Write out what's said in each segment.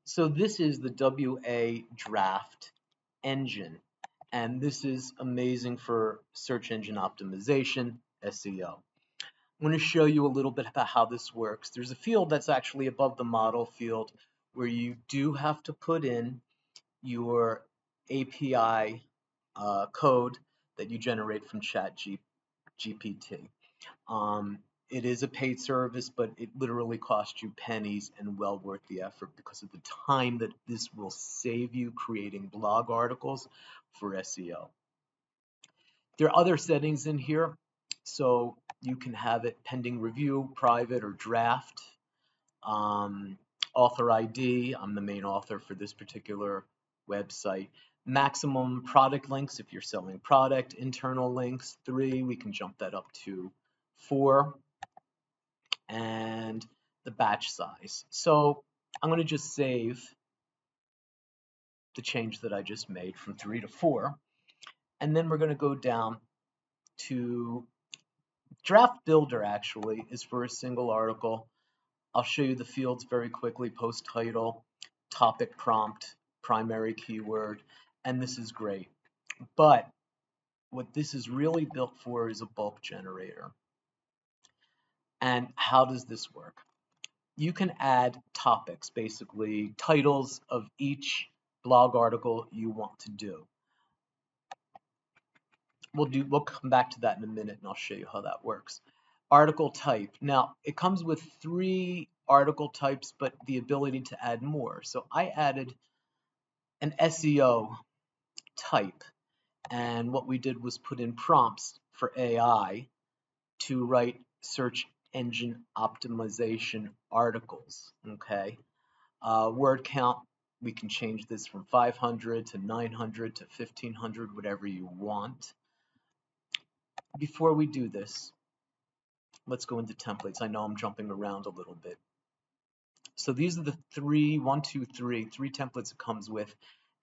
So this is the WA Draft engine, and this is amazing for search engine optimization, SEO. I'm going to show you a little bit about how this works. There's a field that's actually above the model field where you do have to put in your API code that you generate from ChatGPT. It is a paid service, but it literally costs you pennies and well worth the effort because of the time that this will save you creating blog articles for SEO. There are other settings in here, so you can have it pending review, private, or draft. Author ID, I'm the main author for this particular website. Maximum product links if you're selling product. Internal links, 3. We can jump that up to 4. And the batch size. So I'm going to just save the change that I just made from 3 to 4. And then we're going to go down to Draft Builder. Actually is for a single article. I'll show you the fields very quickly: post title, topic prompt, primary keyword, and this is great. But what this is really built for is a bulk generator. And how does this work? You can add topics, basically titles of each blog article you want to do. We'll come back to that in a minute, and I'll show you how that works. Article type. Now, it comes with 3 article types, but the ability to add more. So I added an SEO type, and what we did was put in prompts for AI to write search engine optimization articles. Okay. Word count, we can change this from 500 to 900 to 1500, whatever you want. Before we do this, let's go into templates. I know I'm jumping around a little bit. So these are the 3 templates it comes with,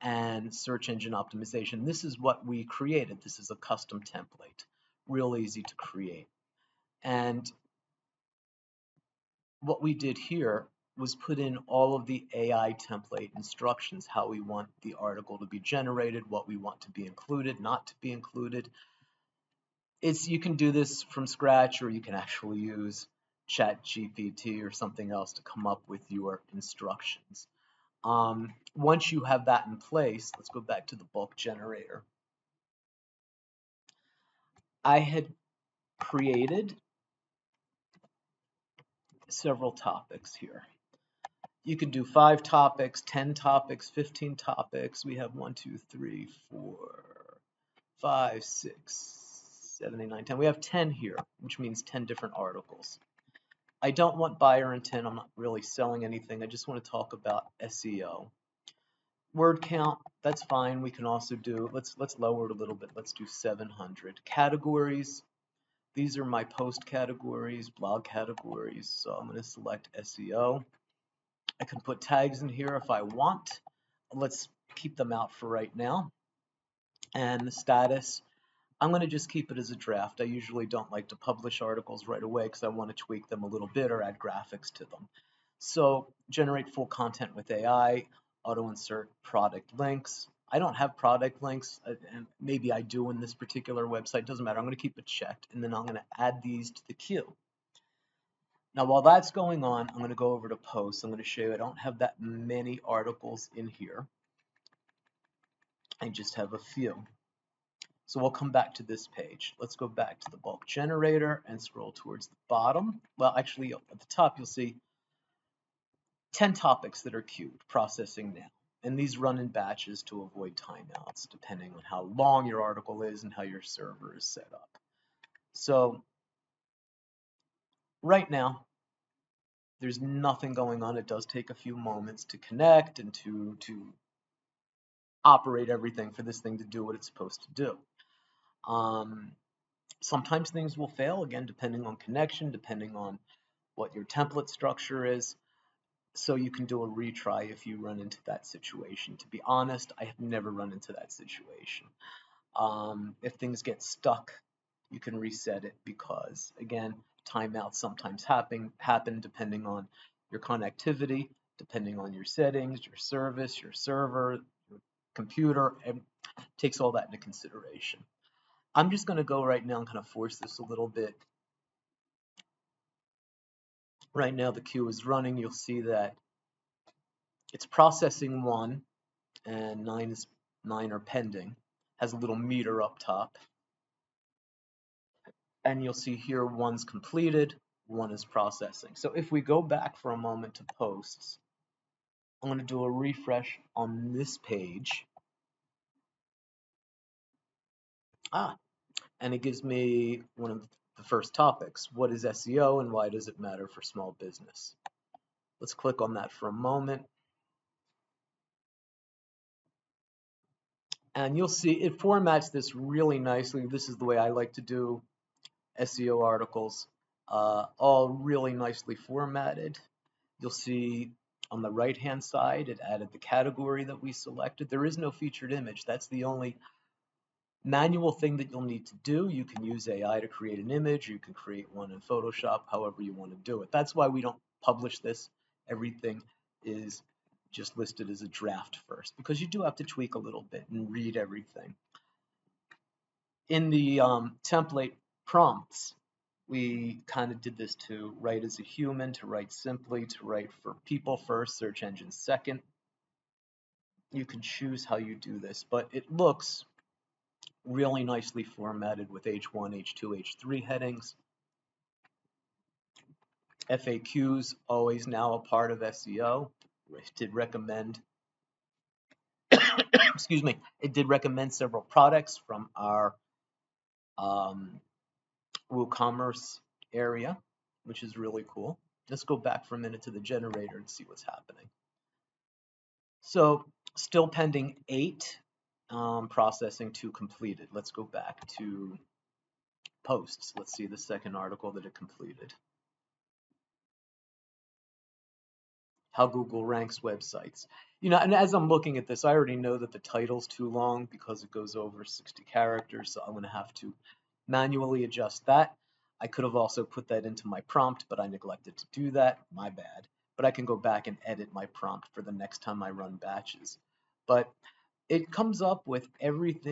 and search engine optimization. This is what we created. This is a custom template, real easy to create. And what we did here was put in all of the AI template instructions, how we want the article to be generated, what we want to be included, not to be included. You can do this from scratch, or you can actually use ChatGPT or something else to come up with your instructions. Once you have that in place, let's go back to the bulk generator. I had created several topics here. You can do 5 topics, 10 topics, 15 topics. We have 1, 2, 3, 4, 5, 6, 7, 8, 9, 10. We have 10 here, which means 10 different articles. I don't want buyer intent. I'm not really selling anything. I just want to talk about SEO. Word count, that's fine. We can also do, let's lower it a little bit. Let's do 700. Categories, these are my post categories, blog categories. So I'm going to select SEO. I can put tags in here if I want. Let's keep them out for right now. And the status, I'm going to just keep it as a draft. I usually don't like to publish articles right away because I want to tweak them a little bit or add graphics to them. So generate full content with AI, auto insert product links. I don't have product links, and maybe I do in this particular website. Doesn't matter. I'm going to keep it checked, and then I'm going to add these to the queue. Now, while that's going on, I'm going to go over to posts. I'm going to show you I don't have that many articles in here. I just have a few. So we'll come back to this page. Let's go back to the bulk generator and scroll towards the bottom. Well, actually, at the top, you'll see 10 topics that are queued, processing now. And these run in batches to avoid timeouts, depending on how long your article is and how your server is set up. So right now, there's nothing going on. It does take a few moments to connect and to operate everything for this thing to do what it's supposed to do. Sometimes things will fail, again, depending on connection, depending on what your template structure is. So you can do a retry if you run into that situation. To be honest, I have never run into that situation. If things get stuck, you can reset it because, again, timeouts sometimes happen depending on your connectivity, depending on your settings, your service, your server, your computer, and takes all that into consideration. I'm just going to go right now and kind of force this a little bit. Right now the queue is running. You'll see that it's processing 1 and 9 are pending. Has a little meter up top. And you'll see here 1's completed, 1 is processing. So if we go back for a moment to posts, I'm going to do a refresh on this page. And it gives me one of the first topics. What is SEO and why does it matter for small business? Let's click on that for a moment. And you'll see it formats this really nicely. This is the way I like to do SEO articles, all really nicely formatted. You'll see on the right-hand side, it added the category that we selected. There is no featured image. That's the only manual thing that you'll need to do. You can use AI to create an image. You can create one in Photoshop, however you want to do it. That's why we don't publish this. Everything is just listed as a draft first, because you do have to tweak a little bit and read everything. In the template prompts, we kind of did this to write as a human, to write simply, to write for people first, search engine second. You can choose how you do this, but it looks really nicely formatted with H1, H2, H3 headings. FAQs, always now a part of SEO. It did recommend, excuse me, it did recommend several products from our WooCommerce area, which is really cool. Let's go back for a minute to the generator and see what's happening. So still pending 8, processing 2 completed. Let's go back to posts. Let's see the second article that it completed. How Google ranks websites. You know, and as I'm looking at this, I already know that the title's too long because it goes over 60 characters, so I'm going to have to manually adjust that. I could have also put that into my prompt, but I neglected to do that. My bad. But I can go back and edit my prompt for the next time I run batches. But it comes up with everything